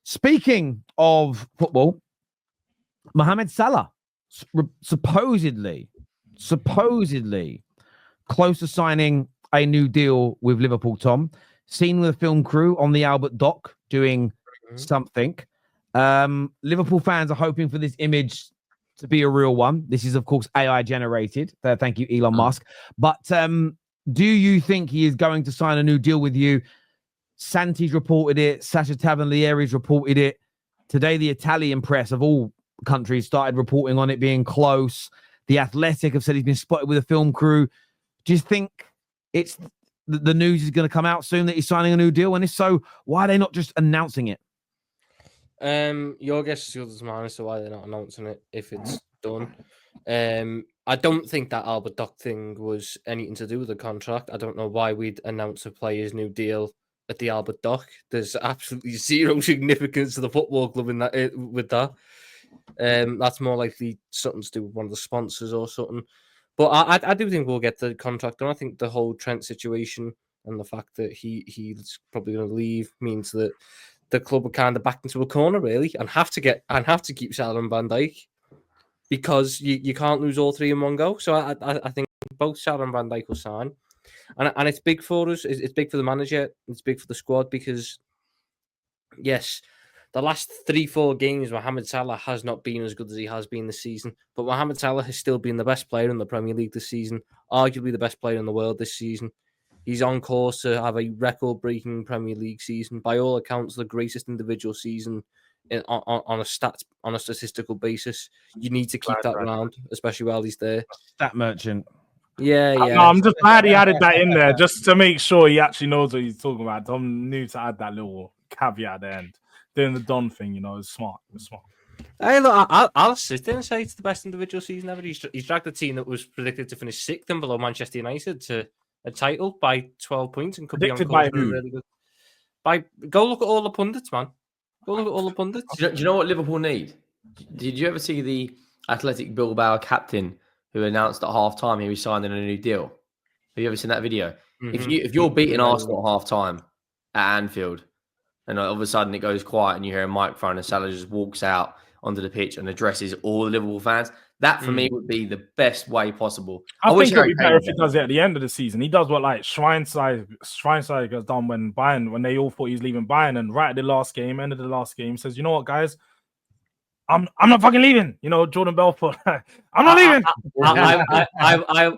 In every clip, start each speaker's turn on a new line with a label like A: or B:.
A: Speaking of football, Mohamed Salah supposedly close to signing a new deal with Liverpool, Tom. Seen with a film crew on the Albert Dock doing something. Liverpool fans are hoping for this image to be a real one. This is, of course, AI generated. Thank you, Elon Musk. But do you think he is going to sign a new deal with you? Santi's reported it. Sasha Cavalieri's reported it. Today, the Italian press of all countries started reporting on it being close. The Athletic have said he's been spotted with a film crew. Do you think it's the news is going to come out soon that he's signing a new deal? And if so, why are they not just announcing it?
B: Your guess is good as mine as to why they're not announcing it if it's done. I don't think that Albert Dock thing was anything to do with the contract. I don't know why we'd announce a player's new deal at the Albert Dock. There's absolutely zero significance to the football club in that with that. That's more likely something to do with one of the sponsors or something. But I do think we'll get the contract done. I think the whole Trent situation and the fact that he's probably going to leave means that the club are kind of backed into a corner really, and have to keep Salah and Van Dijk because you can't lose all three in one go. So I think both Salah and Van Dijk will sign, and it's big for us. It's big for the manager. It's big for the squad because yes, the last 3-4 games, Mohamed Salah has not been as good as he has been this season. But Mohamed Salah has still been the best player in the Premier League this season, arguably the best player in the world this season. He's on course to have a record-breaking Premier League season. By all accounts, the greatest individual season on a statistical basis. You need to keep that around, especially while he's there.
A: Stat merchant.
B: Yeah.
C: No, I'm just glad he added that in there just to make sure he actually knows what he's talking about. Tom knew to add that little caveat at the end. Doing the Don thing, it's smart. It's smart.
B: Hey, look, I'll sit there and say it's the best individual season ever. He's dragged a team that was predicted to finish 6th and below Manchester United to a title by 12 points and could
C: Predicted
B: be on course
C: by who?
B: really good. Go look at all the pundits, man. Go look at all the pundits.
D: Do you know what Liverpool need? Did you ever see the Athletic Bilbao captain who announced at half time he was signing a new deal? Have you ever seen that video? Mm-hmm. If you're beating Arsenal at half time at Anfield, and all of a sudden it goes quiet and you hear a microphone and Salah just walks out onto the pitch and addresses all the Liverpool fans, that for me would be the best way possible.
C: I think it would be better if he does it at the end of the season. He does what like Schweinsteiger has done when they all thought he was leaving Bayern, and right at the end of the last game, says, you know what, guys? I'm not fucking leaving. Jordan Belfort. I'm not leaving.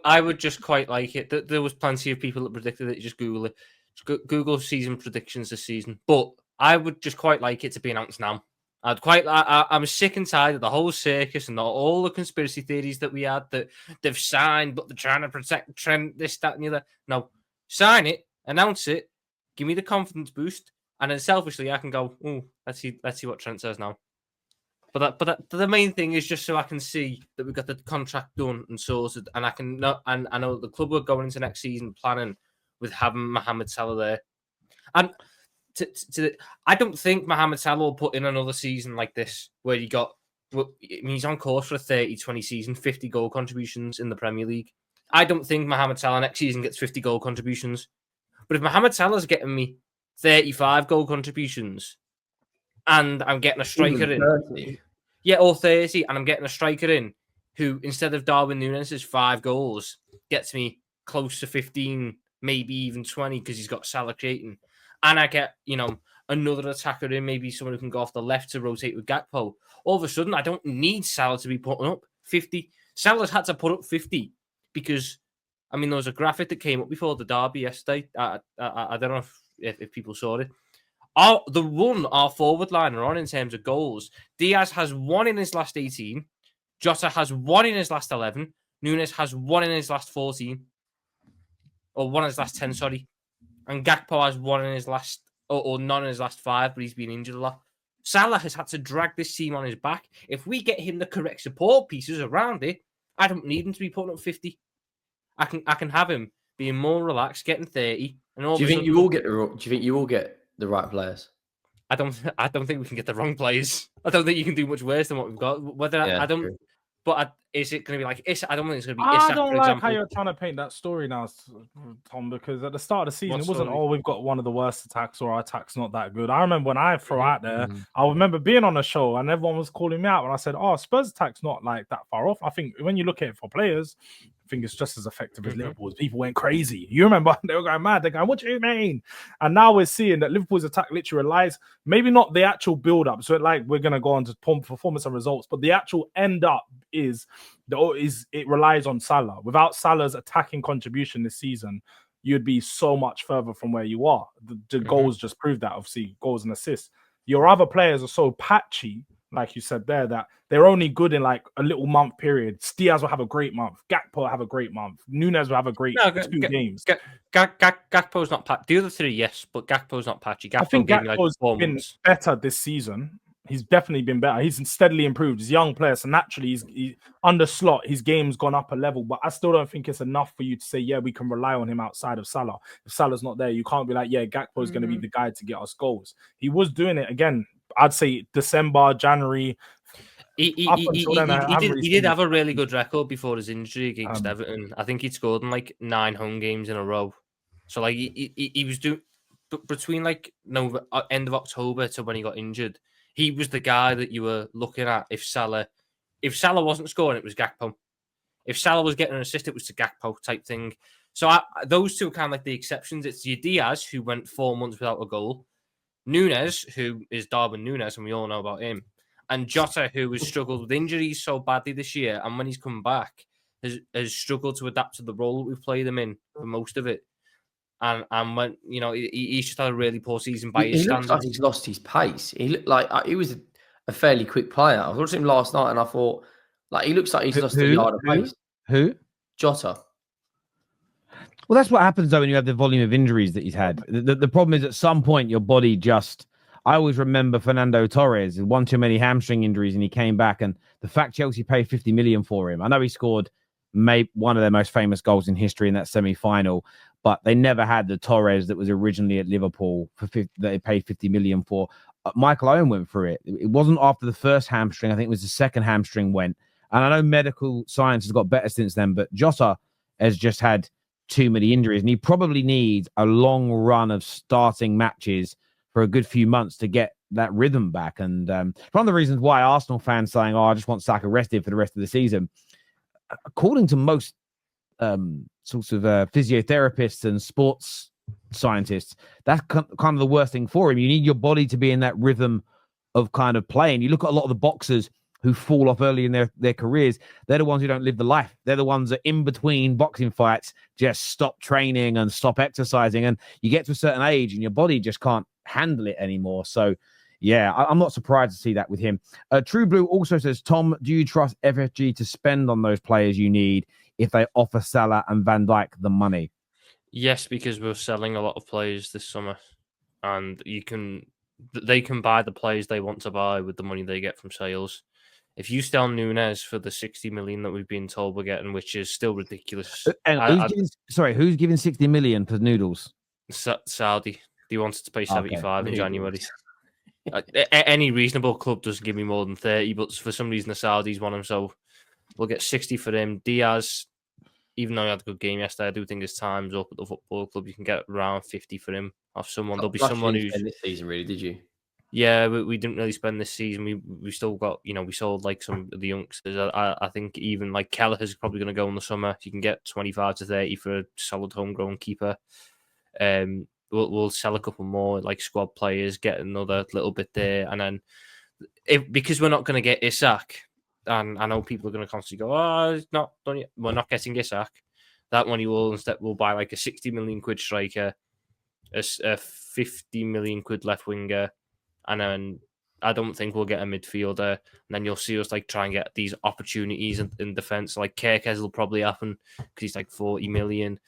B: I would just quite like it. There was plenty of people that predicted it. You just Google it. Google season predictions this season. But I would just quite like it to be announced now. I'm sick and tired of the whole circus and all the conspiracy theories that we had that they've signed, but they're trying to protect Trent, this, that, and the other. No, sign it, announce it, give me the confidence boost, and then selfishly I can go, oh, let's see what Trent says now. But the main thing is just so I can see that we've got the contract done and sorted, and I know that the club are going into next season planning with having Mohamed Salah there, and. I don't think Mohamed Salah will put in another season like this where he's on course for a 30-20 season, 50 goal contributions in the Premier League. I don't think Mohamed Salah next season gets 50 goal contributions. But if Mohamed Salah's getting me 35 goal contributions and I'm getting a striker in,
D: 30.
B: Yeah, or 30, and I'm getting a striker in who, instead of Darwin Núñez's 5 goals, gets me close to 15, maybe even 20 because he's got Salah creating. And I get, another attacker in, maybe someone who can go off the left to rotate with Gakpo. All of a sudden, I don't need Salah to be putting up 50. Salah's had to put up 50 because, there was a graphic that came up before the derby yesterday. I don't know if people saw it. The run our forward line are on in terms of goals. Diaz has 1 in his last 18. Jota has 1 in his last 11. Núñez has 1 in his last 14. Or 1 in his last 10, sorry. And Gakpo has 1 in his last, or none in his last 5, but he's been injured a lot. Salah has had to drag this team on his back. If we get him the correct support pieces around it, I don't need him to be putting up 50. I can have him being more relaxed, getting 30. And all
D: Do you think you will get the right players?
B: I don't think we can get the wrong players. I don't think you can do much worse than what we've got. But is it going to be like Isak? I don't think it's going to be
C: I
B: Isak,
C: don't
B: for
C: like
B: example.
C: how you're trying to paint that story now, Tom, because at the start of the season,
B: What
C: it wasn't,
B: story?
C: oh, we've got one of the worst attacks or our attack's not that good. I remember when I throw out there,
A: Mhm.
C: I remember being on a show and everyone was calling me out when I said, oh, Spurs attack's not like that far off. I think when you look at it for players, I think it's just as effective as Liverpool's. People went crazy. You remember they were going mad. They're going, what do you mean? And now we're seeing that Liverpool's attack literally relies, maybe not the actual build up. So like we're going to go on to performance and results, but the actual end up is it relies on Salah. Without Salah's attacking contribution this season, you'd be so much further from where you are. The goals just prove that, obviously, goals and assists. Your other players are so patchy, like you said there, that they're only good in like a little month period. Diaz will have a great month. Gakpo will have a great month. Nunez will have a great 2 games.
B: Gakpo's not patchy. The other 3, yes, but Gakpo's not patchy.
C: I think
B: gave me like
C: Gakpo's
B: 4
C: been
B: months.
C: better this season. He's definitely been better. He's steadily improved. He's a young player, so naturally, he's under slot. His game's gone up a level, but I still don't think it's enough for you to say, yeah, we can rely on him outside of Salah. If Salah's not there, you can't be like, yeah, Gakpo is going to be the guy to get us goals. He was doing it again. I'd say December, January.
B: He did have a really good record before his injury against Everton. I think he'd scored in like 9 home games in a row. So like he was doing between like end of October to when he got injured. He was the guy that you were looking at. If Salah wasn't scoring, it was Gakpo. If Salah was getting an assist, it was the Gakpo type thing. So those two are kind of like the exceptions. It's your Diaz, who went 4 months without a goal. Nunez, who is Darwin Nunez, and we all know about him. And Jota, who has struggled with injuries so badly this year, and when he's come back, has struggled to adapt to the role that we've played him in for most of it. And when he's just had a really poor season by his standards.
D: Looks like he's lost his pace. He looked like he was a fairly quick player. I was watching him last night, and I thought, like, he looks like he's lost a yard of pace.
A: Who?
D: Jota.
A: Well, that's what happens though when you have the volume of injuries that he's had. The problem is at some point your body just. I always remember Fernando Torres had one too many hamstring injuries and he came back. And the fact Chelsea paid 50 million for him, I know he scored one of their most famous goals in history in that semi-final, but they never had the Torres that was originally at Liverpool that they paid 50 million for. Michael Owen went through it. It wasn't after the first hamstring. I think it was the second hamstring went. And I know medical science has got better since then, but Jota has just had too many injuries and he probably needs a long run of starting matches for a good few months to get that rhythm back. And one of the reasons why Arsenal fans saying, oh, I just want Saka rested for the rest of the season, according to most sorts of physiotherapists and sports scientists, that's kind of the worst thing for him. You need your body to be in that rhythm of kind of playing. You look at a lot of the boxers who fall off early in their careers. They're the ones who don't live the life. They're the ones that in between boxing fights just stop training and stop exercising. And you get to a certain age and your body just can't handle it anymore. So, yeah, I'm not surprised to see that with him. True Blue also says, Tom, do you trust FFG to spend on those players you need if they offer Salah and Van Dijk the money?
B: Yes, because we're selling a lot of players this summer, and they can buy the players they want to buy with the money they get from sales. If you sell Nunez for the 60 million that we've been told we're getting, which is still ridiculous.
A: Who's giving 60 million for noodles?
B: Saudi. They wanted to pay 75 in January. Any reasonable club doesn't give me more than 30, but for some reason the Saudis want him, so we'll get 60 for him. Diaz, even though he had a good game yesterday, I do think his time's up at the football club. You can get around 50 for him off someone. There'll be someone who's
D: this season, really, did you?
B: Yeah, we didn't really spend this season. We still got, we sold like some of the youngsters. I think even like Kelleher's probably going to go in the summer. You can get 25 to 30 for a solid homegrown keeper. We'll sell a couple more like squad players, get another little bit there, and then because we're not going to get Isak, and I know people are going to constantly go, "Oh, it's not done yet." We're not getting Isak. That money will instead buy like a 60 million quid striker, a 50 million quid left winger, and then I don't think we'll get a midfielder. And then you'll see us like try and get these opportunities in defence. Like Kerkez will probably happen because he's like 40 million.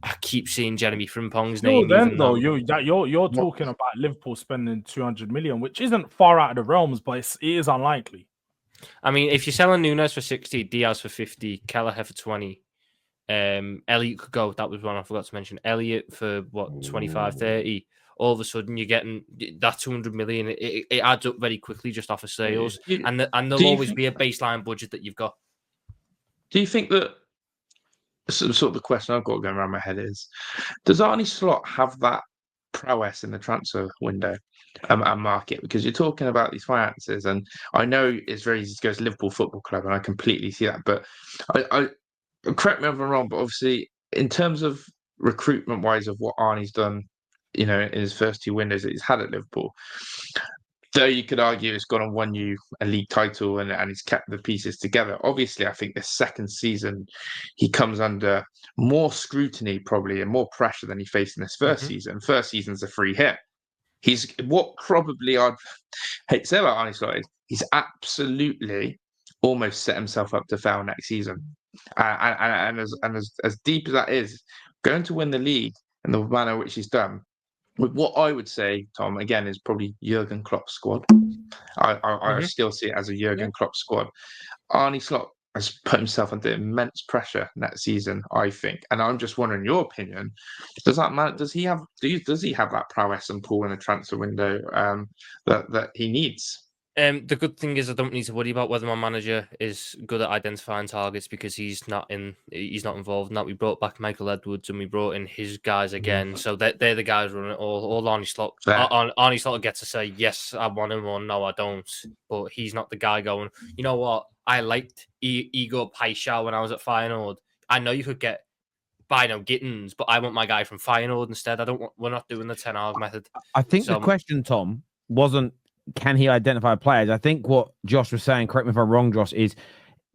B: I keep seeing Jeremy Frimpong's name.
C: Then though, you're talking about Liverpool spending 200 million, which isn't far out of the realms, but it is unlikely.
B: I mean, if you're selling Nunez for 60, Diaz for 50, Kelleher for 20, Elliot could go. That was one I forgot to mention. Elliot for 25, 30, all of a sudden you're getting that 200 million. It adds up very quickly just off of sales, and there'll always be a baseline budget that you've got.
E: Do you think that sort of the question I've got going around my head is, does Arne Slot have that prowess in the transfer window and market? Because you're talking about these finances, and I know it's very easy to go to Liverpool Football Club, and I completely see that. But I correct me if I'm wrong, but obviously in terms of recruitment wise of what Arne's done, in his first 2 windows that he's had at Liverpool, though you could argue it's gone and won you a league title and he's kept the pieces together. Obviously, I think this second season he comes under more scrutiny probably and more pressure than he faced in his first season. First season's a free hit. He's what probably I'd hate to say about Arne Slot is he's absolutely almost set himself up to fail next season. And as deep as that is, going to win the league in the manner which he's done, with what I would say, Tom, again, is probably Jurgen Klopp's squad. I still see it as a Jurgen Klopp squad. Arne Slot has put himself under immense pressure next season, I think. And I'm just wondering your opinion. Does that matter? Does he have that prowess and pull in the transfer window that he needs?
B: The good thing is I don't need to worry about whether my manager is good at identifying targets because he's not involved in that. We brought back Michael Edwards and we brought in his guys again, so they're the guys running it all. Arne Slot gets to say yes, I want him, or no, I don't. But he's not the guy going, you know what? I liked Igor Paixão when I was at Feyenoord. I know you could get Bino Gittins, but I want my guy from Feyenoord instead. We're not doing the Ten Hag method.
A: I think the question, Tom, wasn't can he identify players? I think what Josh was saying, correct me if I'm wrong, Josh, is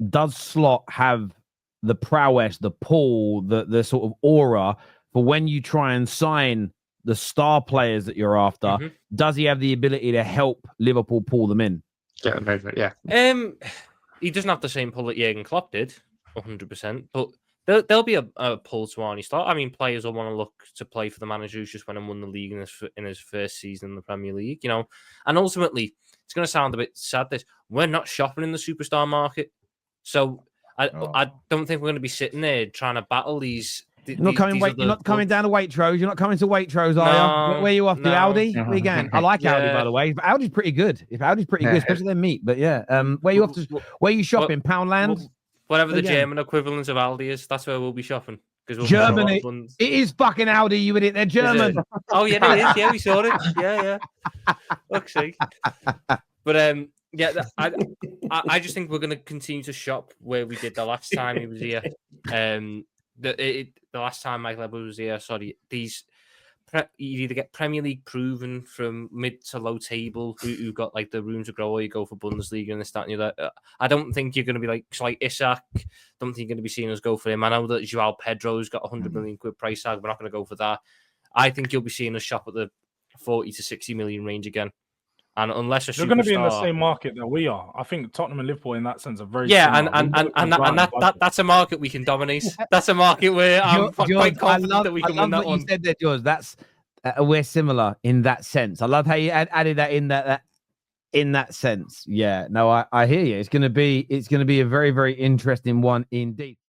A: does Slot have the prowess, the pull, the sort of aura for when you try and sign the star players that you're after? Does he have the ability to help Liverpool pull them in?
E: Yeah.
B: He doesn't have the same pull that Jurgen Klopp did, 100%, but there'll be a pull to Arne Slot. I mean, players will want to look to play for the manager who's just went and won the league in his first season in the Premier League, And ultimately, it's going to sound a bit sad. We're not shopping in the superstar market, so I don't think we're going to be sitting there trying to battle these.
A: You're not coming down to Waitrose. You're not coming to Waitrose, are you? Where are you off to? Aldi? Where you going? I like Aldi, by the way. But Aldi's pretty good. Aldi's pretty good, especially their meat. But yeah, where are you off to? Where are you shopping? Poundland?
B: Whatever the German equivalent of Aldi is, that's where we'll be shopping.
A: Germany. It is fucking Aldi, you idiot. They're German.
B: Oh, yeah, it is. Yeah, we saw it. Yeah. Fuck's sake. But, yeah, I just think we're going to continue to shop where we did the last time he was here. The last time Michael Edwards was here, you either get Premier League proven from mid to low table who got like the room to grow, or you go for Bundesliga and this, that, and the other. I don't think you're going to be like Isak. Don't think you're going to be seeing us go for him. I know that Joao Pedro's got 100 million quid price tag. We're not going to go for that. I think you'll be seeing us shop at the 40 to 60 million range again. And unless you're
C: going to be in the same market that we are. I think Tottenham and Liverpool in that sense are very
B: similar. and that's a market we can dominate. That's a market where I'm quite confident that we can win that one.
A: You said that, George. That's we're similar in that sense. I love how you added that in that sense. Yeah, no, I hear you. It's going to be a very, very interesting one indeed.